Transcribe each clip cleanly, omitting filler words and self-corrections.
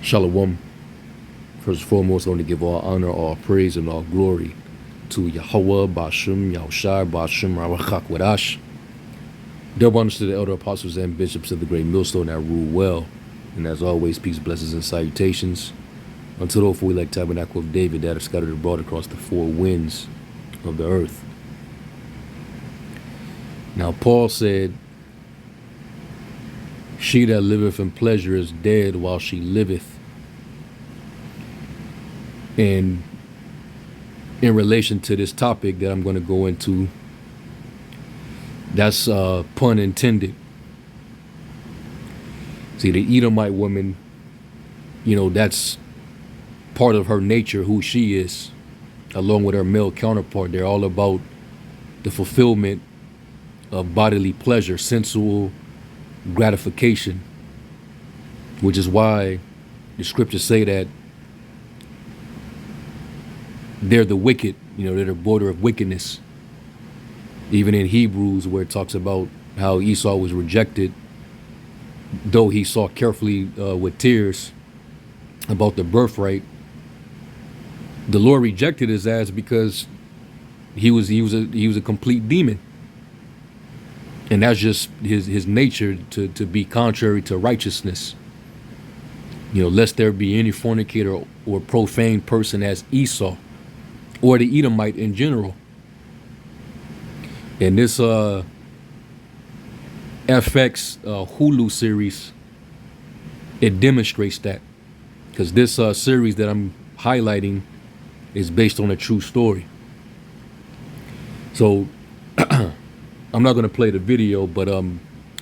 Shalom. First and foremost, I want to give all honor, all praise, and all glory to Yahweh, Bashim, Yahushai, Bashim, Rawachak, Wadash. Double honors to the elder apostles and bishops of the great millstone that rule well. And as always, peace, blessings, and salutations unto the hopeful elect tabernacle of David that are scattered abroad across the four winds of the earth. Now, Paul said, "She that liveth in pleasure is dead while she liveth." And in relation to this topic that I'm going to go into, that's pun intended. See, the Edomite woman, that's part of her nature, who she is, along with her male counterpart. They're all about the fulfillment of bodily pleasure, sensual gratification, which is why the scriptures say that they're the wicked, they're the border of wickedness. Even in Hebrews, where it talks about how Esau was rejected, though he saw carefully with tears about the birthright, the Lord rejected his ass because he was a complete demon. And that's just his nature to be contrary to righteousness. Lest there be any fornicator or profane person as Esau, or the Edomite in general. And this FX Hulu series, it demonstrates that, because this series that I'm highlighting is based on a true story. So I'm not going to play the video, but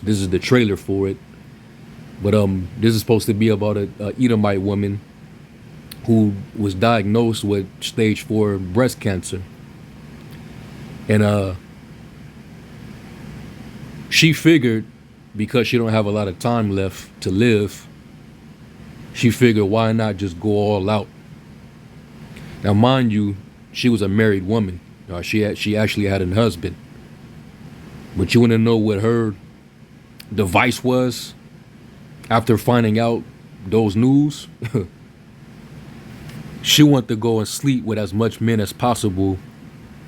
this is the trailer for it. But this is supposed to be about a Edomite woman who was diagnosed with stage 4 breast cancer. And she figured, because she don't have a lot of time left to live, she figured, why not just go all out? Now, mind you, she was a married woman. She actually had a husband. But you want to know what her device was after finding out those news? She wanted to go and sleep with as much men as possible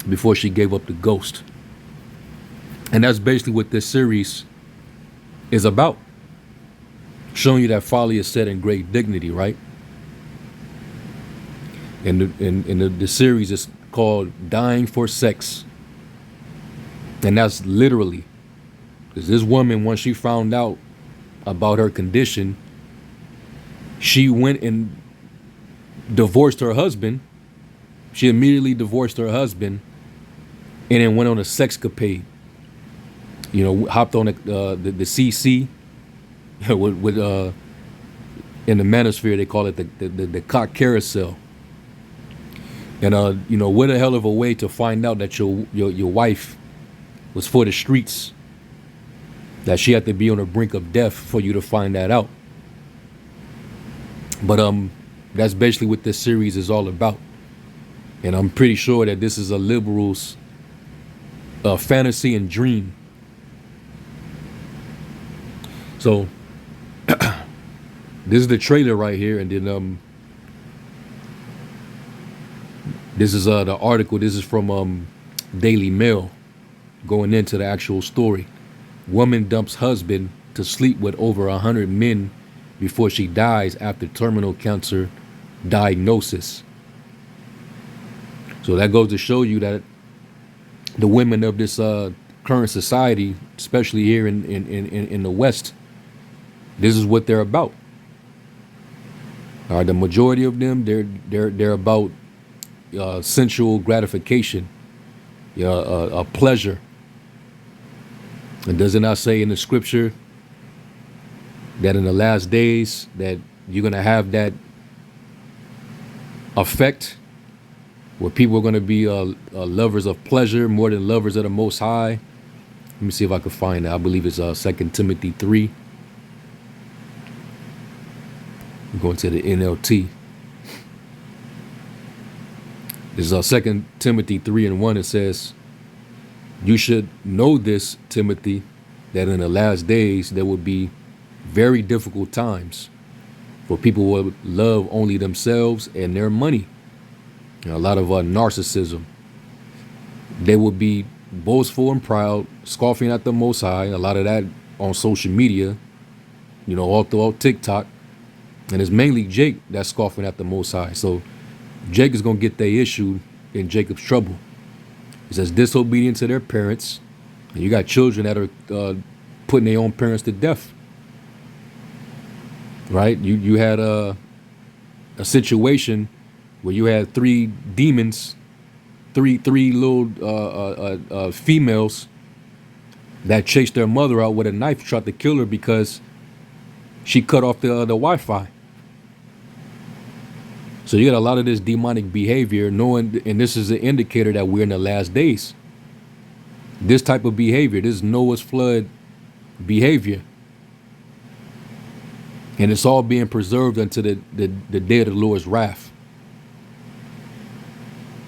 before she gave up the ghost. And that's basically what this series is about. Showing you that folly is set in great dignity, right? And the series is called Dying for Sex. And that's literally, because this woman, once she found out about her condition, she went and divorced her husband. She immediately divorced her husband and then went on a sexcapade. Hopped on the CC with in the manosphere they call it the cock carousel. And what a hell of a way to find out that your wife was for the streets, that she had to be on the brink of death for you to find that out. But that's basically what this series is all about. And I'm pretty sure that this is a liberal's fantasy and dream. So this is the trailer right here, and then this is the article. This is from Daily Mail, going into the actual story. Woman dumps husband to sleep with over 100 men before she dies after terminal cancer diagnosis. So that goes to show you that the women of this current society, especially here in the West, this is what they're about. The majority of them, they're about sensual gratification, a pleasure. And does it not say in the scripture that in the last days that you're going to have that effect where people are going to be lovers of pleasure more than lovers of the Most High? Let me see if I can find that. I believe it's 2 Timothy 3. I'm going to the NLT. This is 2 Timothy 3:1. It says, "You should know this, Timothy, that in the last days there will be very difficult times. for people who would love only themselves and their money. A lot of narcissism. They would be boastful and proud, scoffing at the Most High. A lot of that on social media, all throughout TikTok. And it's mainly Jake that's scoffing at the Most High. So Jake is going to get their issue in Jacob's trouble. It says disobedient to their parents. And you got children that are putting their own parents to death. Right? You had a situation where you had three demons, three little females that chased their mother out with a knife, tried to kill her because she cut off the Wi-Fi. So you got a lot of this demonic behavior, knowing, and this is an indicator that we're in the last days. This type of behavior, this Noah's flood behavior, and it's all being preserved until the day of the Lord's wrath.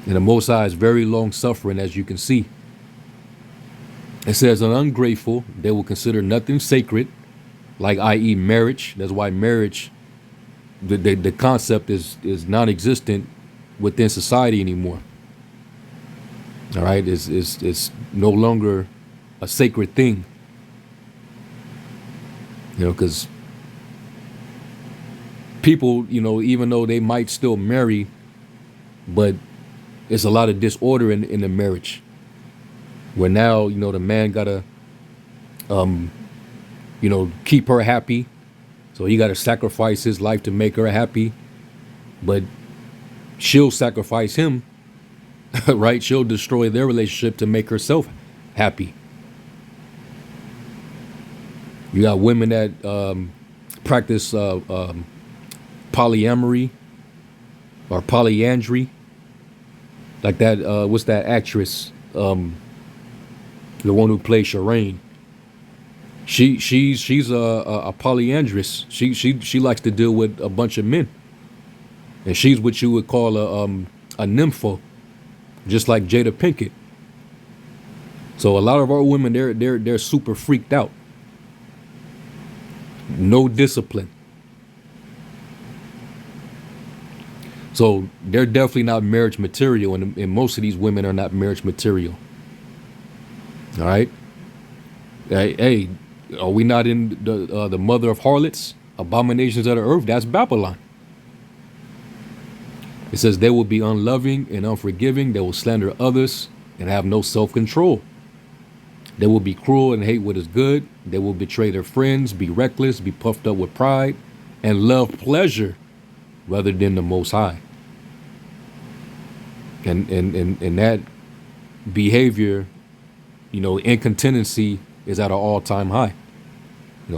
And the Most High is very long suffering, as you can see. It says, an ungrateful, they will consider nothing sacred, like i.e. marriage. That's why marriage, the concept is non-existent within society anymore. All right, it's no longer a sacred thing. Because people, even though they might still marry, but it's a lot of disorder in the marriage. Where now, the man gotta, keep her happy. So he gotta sacrifice his life to make her happy. But she'll sacrifice him, right? She'll destroy their relationship to make herself happy. You got women that practice polyamory or polyandry. Like that, what's that actress? The one who plays Shireen. She's a polyandress. She likes to deal with a bunch of men, and she's what you would call a nympho, just like Jada Pinkett. So a lot of our women, they're super freaked out. No discipline. So they're definitely not marriage material, and most of these women are not marriage material. All right. Hey, are we not in the mother of harlots, abominations of the earth? That's Babylon. It says they will be unloving and unforgiving. They will slander others and have no self-control. They will be cruel and hate what is good. They will betray their friends, be reckless, be puffed up with pride, and love pleasure rather than the Most High. And that behavior, incontinency is at an all-time high.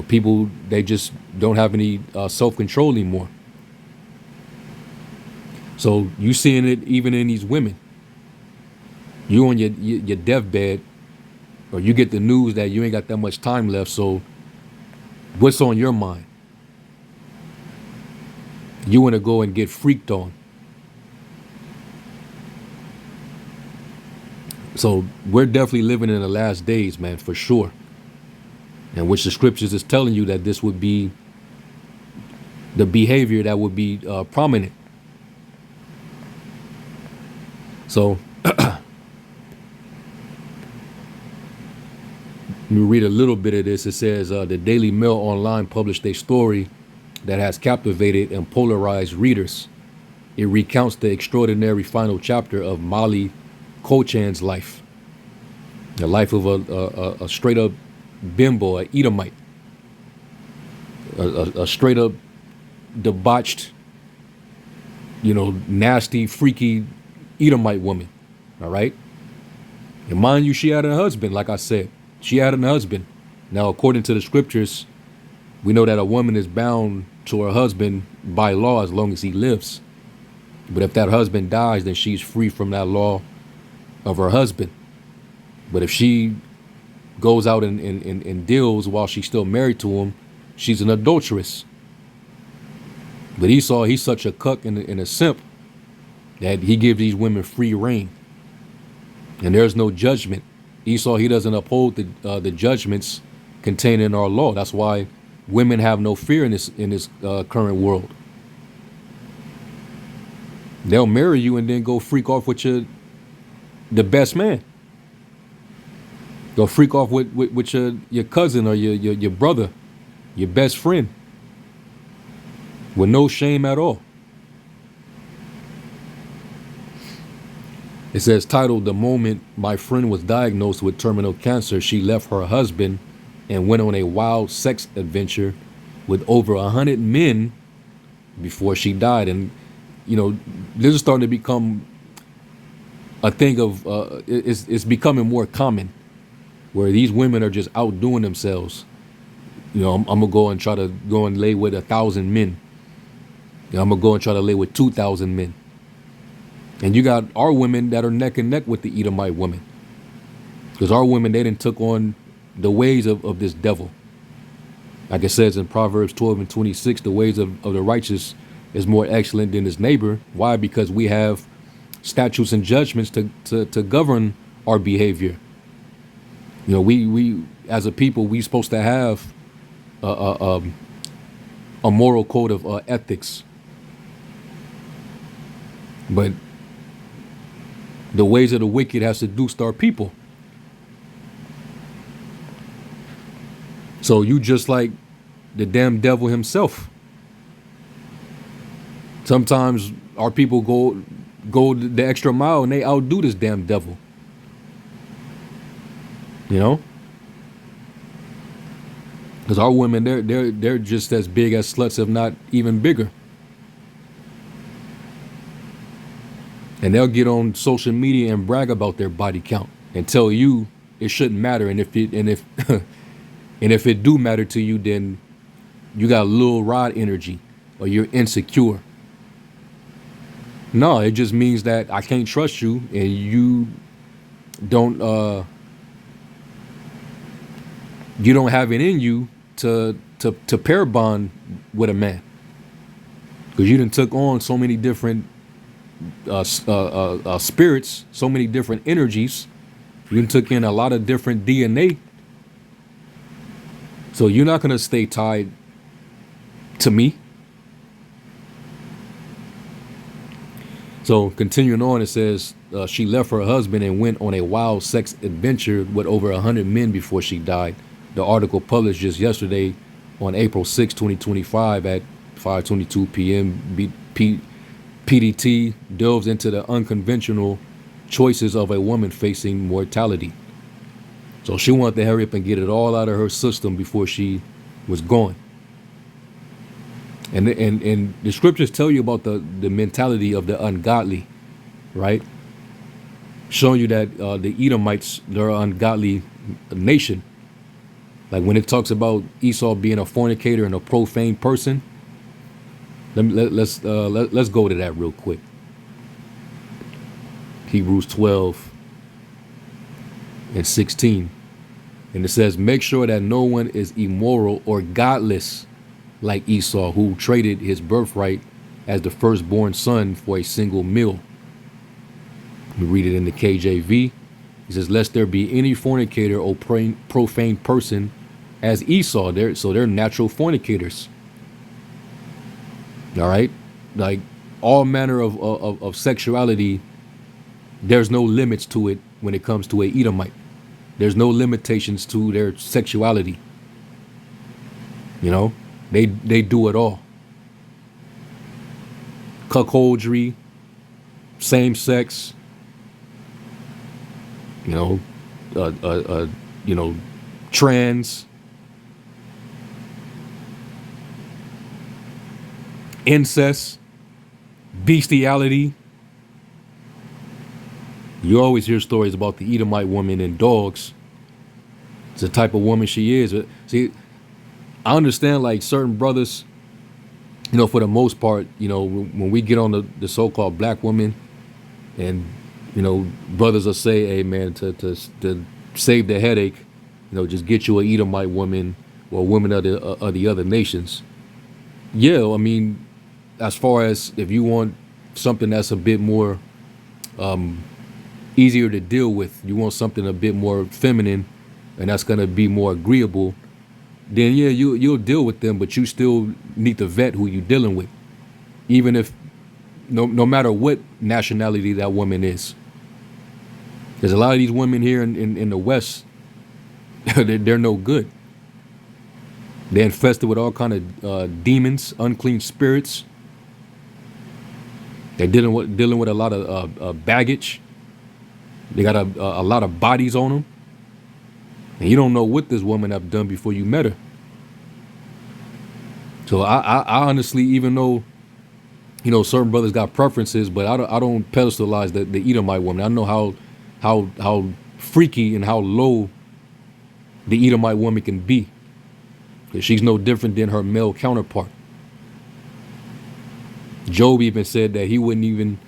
People, they just don't have any self-control anymore. So you seeing it even in these women. You on your deathbed, or you get the news that you ain't got that much time left. So what's on your mind? You want to go and get freaked on. So we're definitely living in the last days, man, for sure. And which the scriptures is telling you that this would be the behavior that would be prominent. So let me read a little bit of this. It says the Daily Mail Online published a story that has captivated and polarized readers. It recounts the extraordinary final chapter of Molly Kochan's life. The life of a straight up bimbo, a Edomite. A straight up debauched, nasty, freaky Edomite woman. All right. And mind you, she had a husband, like I said. She had a husband. Now, according to the scriptures, we know that a woman is bound to her husband by law as long as he lives. But if that husband dies, then she's free from that law of her husband. But if she goes out and deals while she's still married to him, she's an adulteress. But Esau, he's such a cuck and a simp that he gives these women free reign. And there's no judgment. Esau, he doesn't uphold the judgments contained in our law. That's why women have no fear in this current world. They'll marry you and then go freak off with the best man. Go freak off with your cousin or your brother, your best friend, with no shame at all. It says, titled, "The moment my friend was diagnosed with terminal cancer, she left her husband and went on a wild sex adventure with over 100 men before she died." And, this is starting to become a thing of, it's becoming more common where these women are just outdoing themselves. I'm gonna go and try to go and lay with 1,000 men. I'm gonna go and try to lay with 2,000 men. And you got our women that are neck and neck with the Edomite women. Because our women, they didn't took on the ways of this devil. Like it says in Proverbs 12:26, the ways of the righteous is more excellent than his neighbor. Why? Because we have statutes and judgments to govern our behavior. We as a people, we supposed to have a moral code of ethics. But the ways of the wicked has seduced our people. So you just like the damn devil himself. Sometimes our people go the extra mile and they outdo this damn devil. Because our women, they're just as big as sluts, if not even bigger. And they'll get on social media and brag about their body count and tell you it shouldn't matter. And if and if it do matter to you, then you got little rod energy or you're insecure. No, it just means that I can't trust you and you don't have it in you to pair bond with a man. Because you done took on so many different spirits, so many different energies. You took in a lot of different DNA. So you're not going to stay tied to me. So continuing on, it says she left her husband and went on a wild sex adventure with over 100 men before she died. The article published just yesterday on April 6, 2025 at 5:22 p.m. PDT delves into the unconventional choices of a woman facing mortality. So she wanted to hurry up and get it all out of her system before she was gone. And the scriptures tell you about the mentality of the ungodly, right? Showing you that the Edomites, they're an ungodly nation. Like when it talks about Esau being a fornicator and a profane person, let's go to that real quick. Hebrews 12:16, and it says, "Make sure that no one is immoral or godless like Esau, who traded his birthright as the firstborn son for a single meal." We read it in the KJV. It says, "Lest there be any fornicator or profane person as Esau." They're natural fornicators. All right, like all manner of sexuality. There's no limits to it when it comes to a Edomite. There's no limitations to their sexuality. They do it all. Cuckoldry, same sex, trans, incest, bestiality. You always hear stories about the Edomite woman and dogs. It's the type of woman she is. See, I understand like certain brothers, for the most part, when we get on the so-called black woman and, brothers will say, hey man, to save the headache, just get you an Edomite woman or a woman of the other nations. Yeah, I mean, as far as if you want something that's a bit more easier to deal with, you want something a bit more feminine and that's going to be more agreeable, then yeah, you'll deal with them, but you still need to vet who you're dealing with. Even if no matter what nationality that woman is. There's a lot of these women here in the West, they're no good. They're infested with all kind of demons, unclean spirits. They're dealing with a lot of baggage. They got a lot of bodies on them, and you don't know what this woman have done before you met her. So I honestly, even though certain brothers got preferences, but I don't pedestalize the Edomite woman. I know how freaky and how low the Edomite woman can be. She's no different than her male counterpart. Job even said that he wouldn't even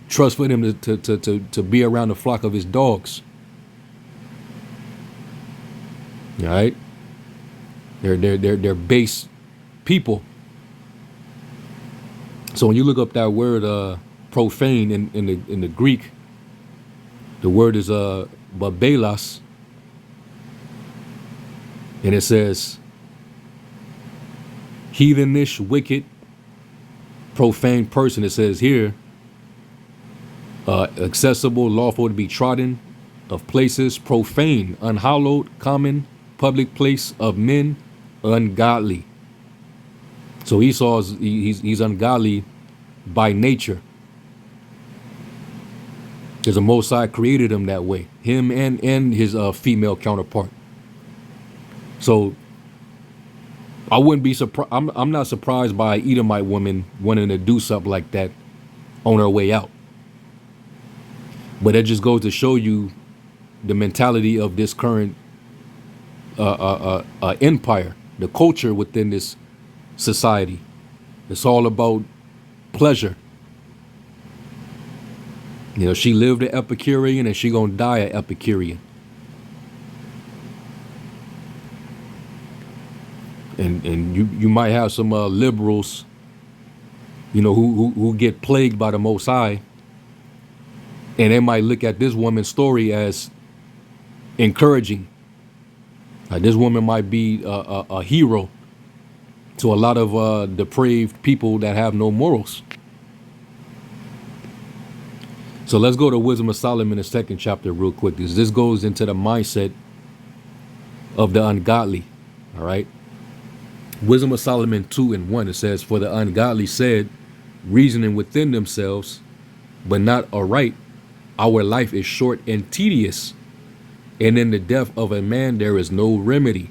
trust for them to be around the flock of his dogs. All right, they're base people. So when you look up that word profane in the Greek, the word is babelas, and it says heathenish, wicked, profane person. It says here, accessible, lawful to be trodden, of places, profane, unhallowed, common, public place of men, ungodly. So he's ungodly by nature. Because the Most High created him that way, him and his female counterpart. So I wouldn't be surprised. I'm not surprised by an Edomite woman wanting to do something like that on her way out. But it just goes to show you the mentality of this current empire, the culture within this society. It's all about pleasure. She lived an Epicurean and she gonna die an Epicurean. And you might have some liberals, who get plagued by the Most High, and they might look at this woman's story as encouraging. This woman might be a hero to a lot of depraved people that have no morals. So let's go to Wisdom of Solomon, the second chapter, real quick. This goes into the mindset of the ungodly. All right. Wisdom of Solomon 2:1. It says, "For the ungodly said, reasoning within themselves, but not aright, our life is short and tedious, and in the death of a man there is no remedy.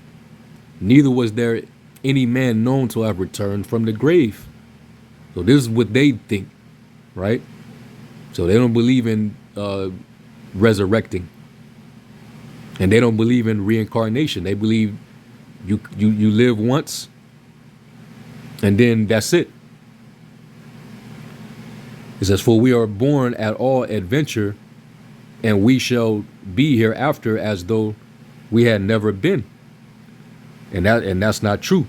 Neither was there any man known to have returned from the grave." So this is what they think, right? So they don't believe in resurrecting, and they don't believe in reincarnation. They believe you live once, and then that's it. It says, "For we are born at all adventure, and we shall be hereafter as though we had never been." And that's not true.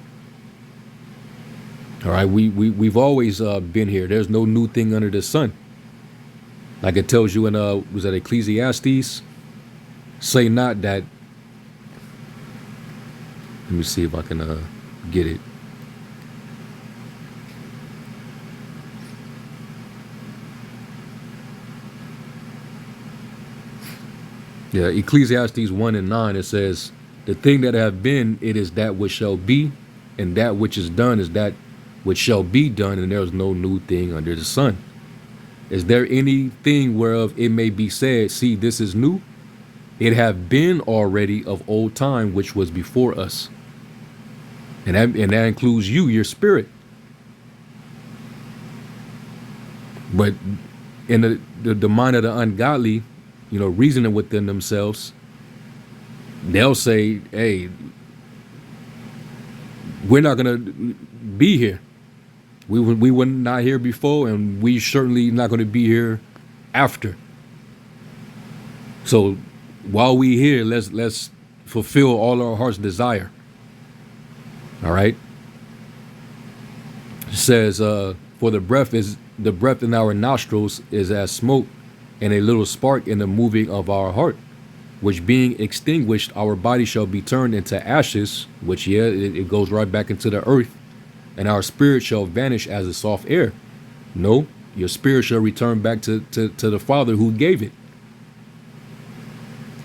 All right, we've always been here. There's no new thing under the sun. Like it tells you in was that Ecclesiastes? Say not that. Let me see if I can get it. Yeah, Ecclesiastes 1:9, it says, "The thing that have been, it is that which shall be, and that which is done is that which shall be done, and there is no new thing under the sun. Is there anything whereof it may be said, see, this is new? It have been already of old time, which was before us." And that includes you, your spirit. But in the mind of the ungodly, reasoning within themselves, they'll say, "Hey, we're not gonna be here. We were not here before, and we certainly not going to be here after. So while we here, let's fulfill all our heart's desire." All right. It says, "For the breath in our nostrils is as smoke, and a little spark in the moving of our heart, which being extinguished, our body shall be turned into ashes," which, it goes right back into the earth, "and our spirit shall vanish as the soft air. No, your spirit shall return back to the Father who gave it.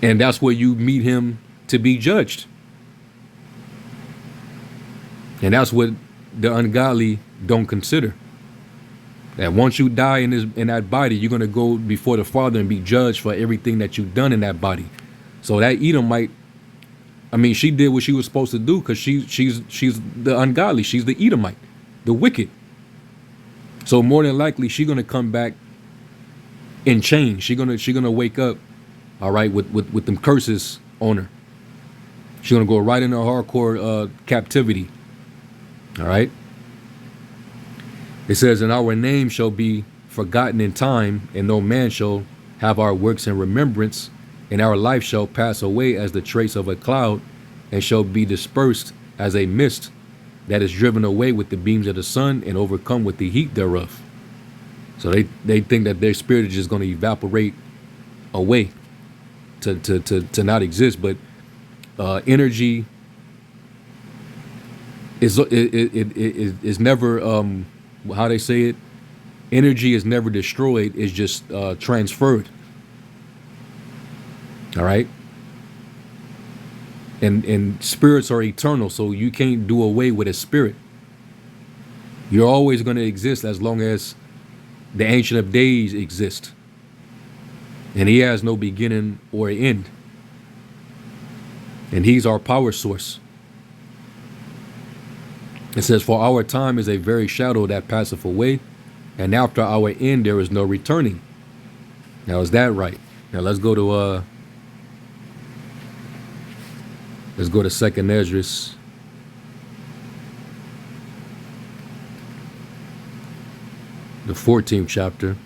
And that's where you meet him to be judged. And that's what the ungodly don't consider. That once you die in that body, you're going to go before the Father and be judged for everything that you've done in that body. So that Edomite, I mean, she did what she was supposed to do because she's the ungodly. She's the Edomite, the wicked. So more than likely, she's going to come back in chains. She's gonna wake up, all right, with them curses on her. She's going to go right into hardcore captivity. All right. It says, and our name shall be forgotten in time, and no man shall have our works in remembrance, and our life shall pass away as the trace of a cloud, and shall be dispersed as a mist that is driven away with the beams of the sun and overcome with the heat thereof. So they think that their spirit is just going to evaporate away to not exist. But energy is never, how they say it, energy is never destroyed, it's just transferred. All right. And spirits are eternal, so you can't do away with a spirit. You're always going to exist as long as the Ancient of Days exist. And he has no beginning or end. And he's our power source. It says, for our time is a very shadow that passeth away, and after our end there is no returning. Now, is that right? Now let's go to 2nd Esdras. The 14th chapter.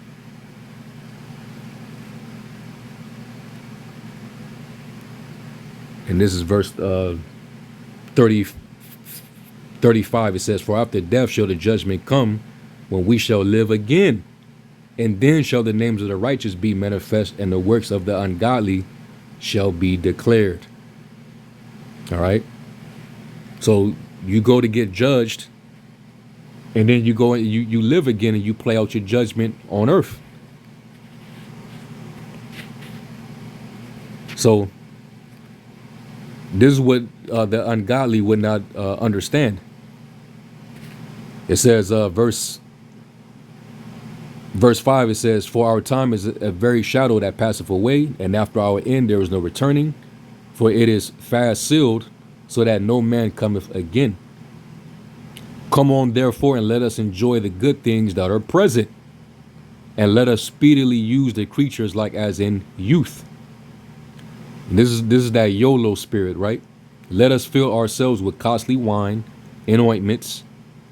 And this is verse 35. It says, for after death shall the judgment come, when we shall live again. And then shall the names of the righteous be manifest, and the works of the ungodly shall be declared. All right. So you go to get judged, and then you go and you live again, and you play out your judgment on earth. So this is what the ungodly would not understand. It says, verse 5, it says, for our time is a very shadow that passeth away, and after our end there is no returning, for it is fast sealed, so that no man cometh again. Come on, therefore, and let us enjoy the good things that are present, and let us speedily use the creatures like as in youth. And this is that YOLO spirit, right? Let us fill ourselves with costly wine and ointments,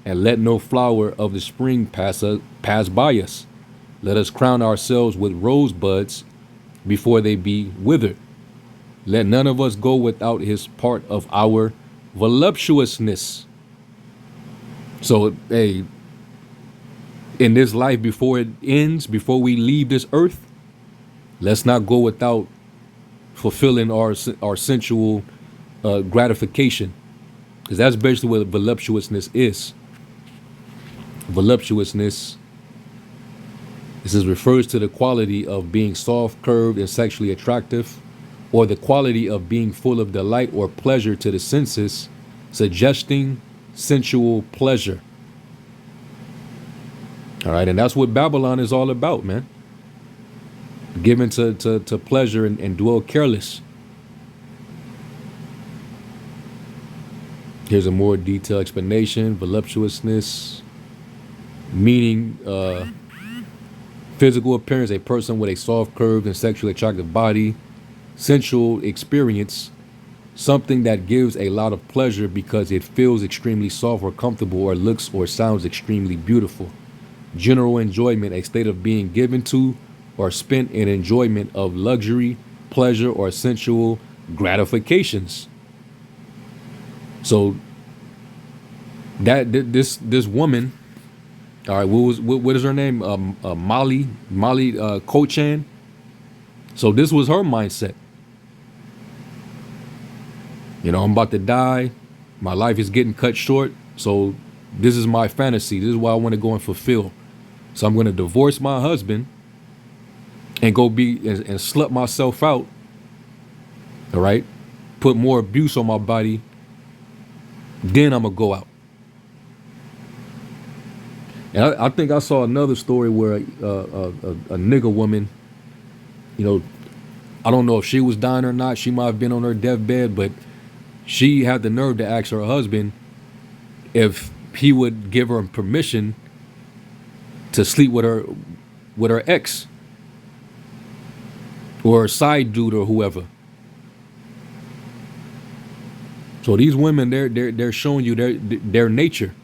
and let no flower of the spring pass by us. Let us crown ourselves with rosebuds before they be withered. Let none of us go without his part of our voluptuousness. So, hey, in this life, before it ends, before we leave this earth, let's not go without fulfilling our sensual gratification, because that's basically what voluptuousness is. Voluptuousness, this is refers to the quality of being soft, curved, and sexually attractive, or the quality of being full of delight or pleasure to the senses, suggesting sensual pleasure. All right, and that's what Babylon is all about, man. Given to pleasure and dwell careless. Here's a more detailed explanation. Voluptuousness, meaning physical appearance, a person with a soft, curved, and sexually attractive body. Sensual experience, something that gives a lot of pleasure because it feels extremely soft or comfortable, or looks or sounds extremely beautiful. General enjoyment, a state of being given to or spent in enjoyment of luxury, pleasure, or sensual gratifications. So that this woman, all right, what is her name? Molly Kochan. So this was her mindset. You know, I'm about to die. My life is getting cut short. So this is my fantasy. This is what I want to go and fulfill. So I'm going to divorce my husband and go be and slut myself out. All right, put more abuse on my body. Then I'm gonna go out. And I think I saw another story where a nigga woman, you know, I don't know if she was dying or not. She might have been on her deathbed, but she had the nerve to ask her husband if he would give her permission to sleep with her ex or her side dude or whoever. So these women, they're showing you their nature.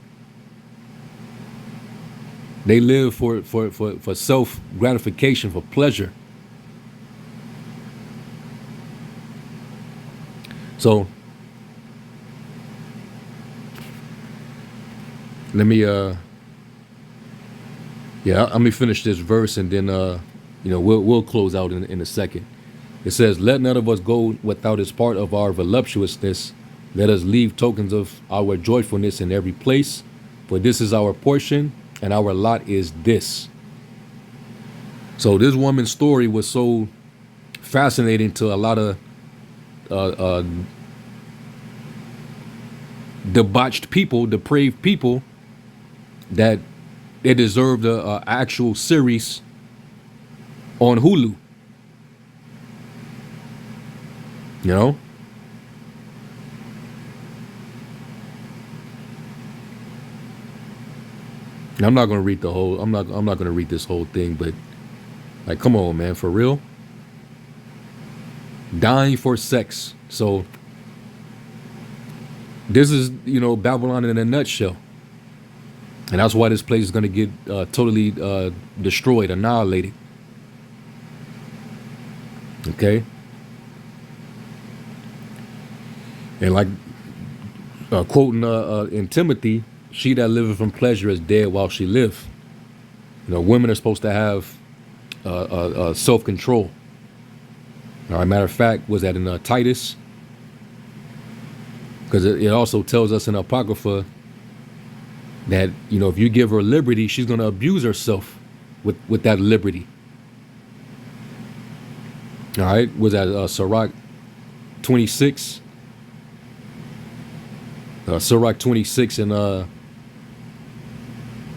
They live for self gratification, for pleasure. So let me let me finish this verse and then we'll close out in a second. It says, "Let none of us go without as part of our voluptuousness. Let us leave tokens of our joyfulness in every place, for this is our portion, and our lot is this." So this woman's story was so fascinating to a lot of debauched people, depraved people, that they deserved a actual series on Hulu. You know? And I'm not gonna read the whole. I'm not gonna read this whole thing, but like, come on, man, for real. Dying for sex. So this is, Babylon in a nutshell, and that's why this place is gonna get totally destroyed, annihilated. Okay. And like quoting in Timothy, "She that liveth from pleasure is dead while she live." Women are supposed to have self-control. All right, matter of fact, was that in Titus? Because it also tells us in Apocrypha that, if you give her liberty, she's going to abuse herself with that liberty. All right, was that Sirach 26? Sirach 26 and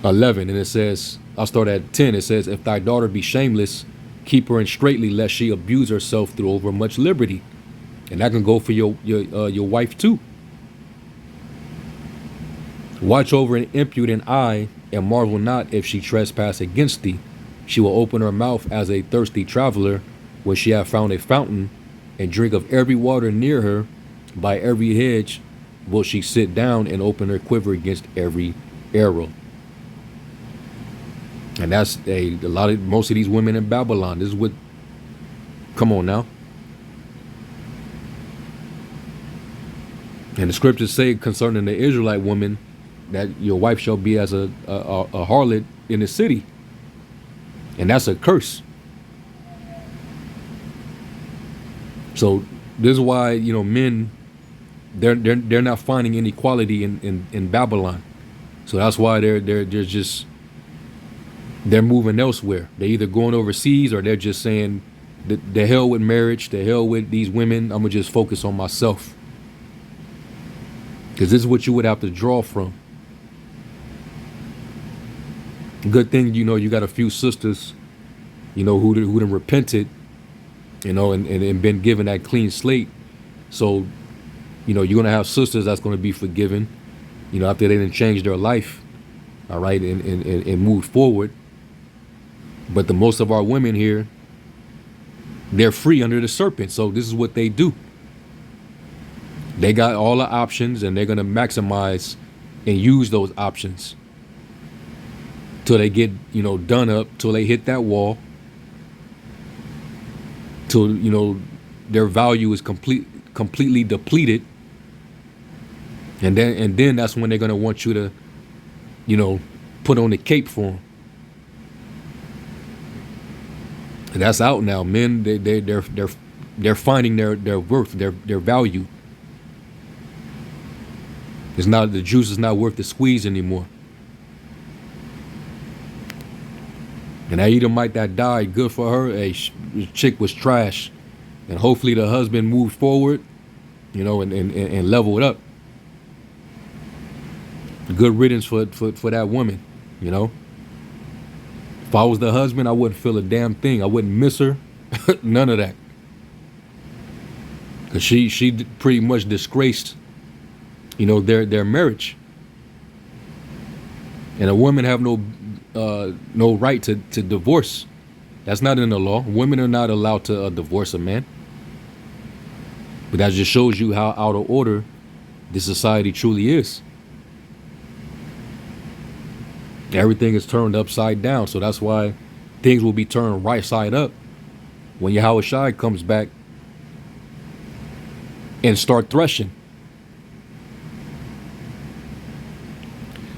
11, and it says, I'll start at 10. It says, "If thy daughter be shameless, keep her in straitly, lest she abuse herself through over much liberty." And that can go for your wife too. "Watch over an impudent eye, and marvel not if she trespass against thee. She will open her mouth as a thirsty traveler, when she hath found a fountain, and drink of every water near her. By every hedge will she sit down, and open her quiver against every arrow." And that's most of these women in Babylon. This is what, come on now. And the scriptures say concerning the Israelite woman that your wife shall be as a harlot in the city. And that's a curse. So this is why, men, they're not finding any equality in Babylon. So that's why they're moving elsewhere. They're either going overseas, or they're just saying, the hell with marriage, the hell with these women. I'm gonna just focus on myself. Because this is what you would have to draw from. Good thing, you got a few sisters, who done repented, and been given that clean slate. So, you're gonna have sisters that's gonna be forgiven, after they didn't change their life, all right, and move forward. But the most of our women here, they're free under the serpent. So this is what they do. They got all the options, and they're going to maximize and use those options till they get, done up, till they hit that wall, till, their value is completely depleted. And then that's when they're going to want you to, put on the cape for them. And that's out now. Men, they're finding their worth, their value. The juice is not worth the squeeze anymore. And that Edomite that died, good for her. A chick was trash. And hopefully the husband moved forward, and leveled up. Good riddance for that woman, you know. If I was the husband, I wouldn't feel a damn thing. I wouldn't miss her. None of that. Because she pretty much disgraced, their marriage. And a woman have no right to divorce. That's not in the law. Women are not allowed to divorce a man. But that just shows you how out of order this society truly is. Everything is turned upside down. So that's why things will be turned right side up when Yahweh Shai comes back and start threshing.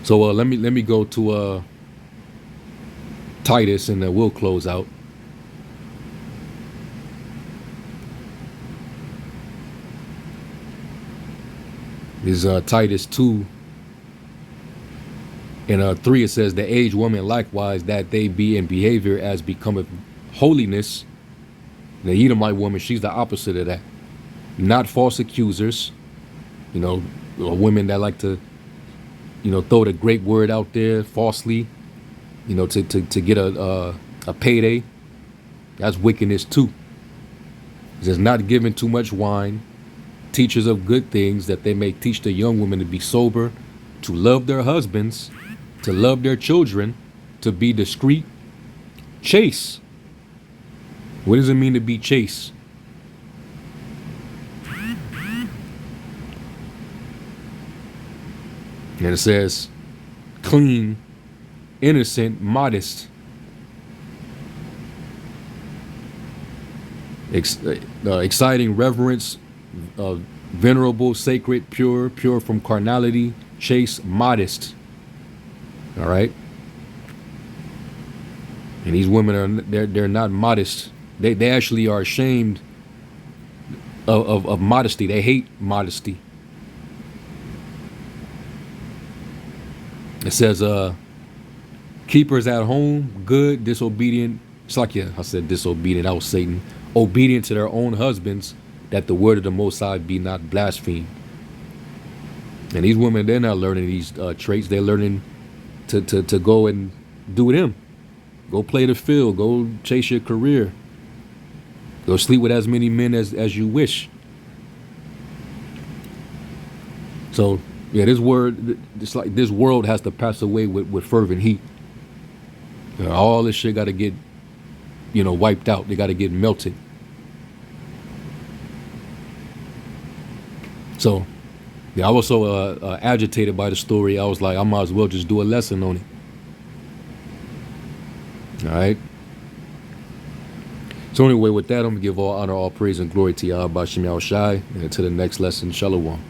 So let me go to Titus, and then we'll close out. This is Titus 2 and 3. It says, the aged woman likewise, that they be in behavior as becometh holiness. The Edomite woman, she's the opposite of that. Not false accusers, women that like to, throw the great word out there falsely, to get a payday. That's wickedness too. It says, not giving too much wine, teachers of good things, that they may teach the young women to be sober, to love their husbands, to love their children, to be discreet, chaste. What does it mean to be chaste? And it says, clean, innocent, modest. Exciting reverence, venerable, sacred, pure from carnality, chaste, modest. All right. And these women they're not modest. They actually are ashamed of modesty. They hate modesty. It says, keepers at home, good, disobedient. It's like, I said disobedient. That was Satan. Obedient to their own husbands, that the word of the Most High be not blasphemed. And these women, they're not learning these traits. They're learning to go and do them. Go play the field. Go chase your career. Go sleep with as many men as you wish. So, yeah, this world has to pass away with fervent heat. All this shit got to get, wiped out. They got to get melted. So, yeah, I was so agitated by the story. I was like, I might as well just do a lesson on it. All right. So anyway, with that, I'm going to give all honor, all praise, and glory to Yahweh B'Shem Yahushai. And until the next lesson, Shalom.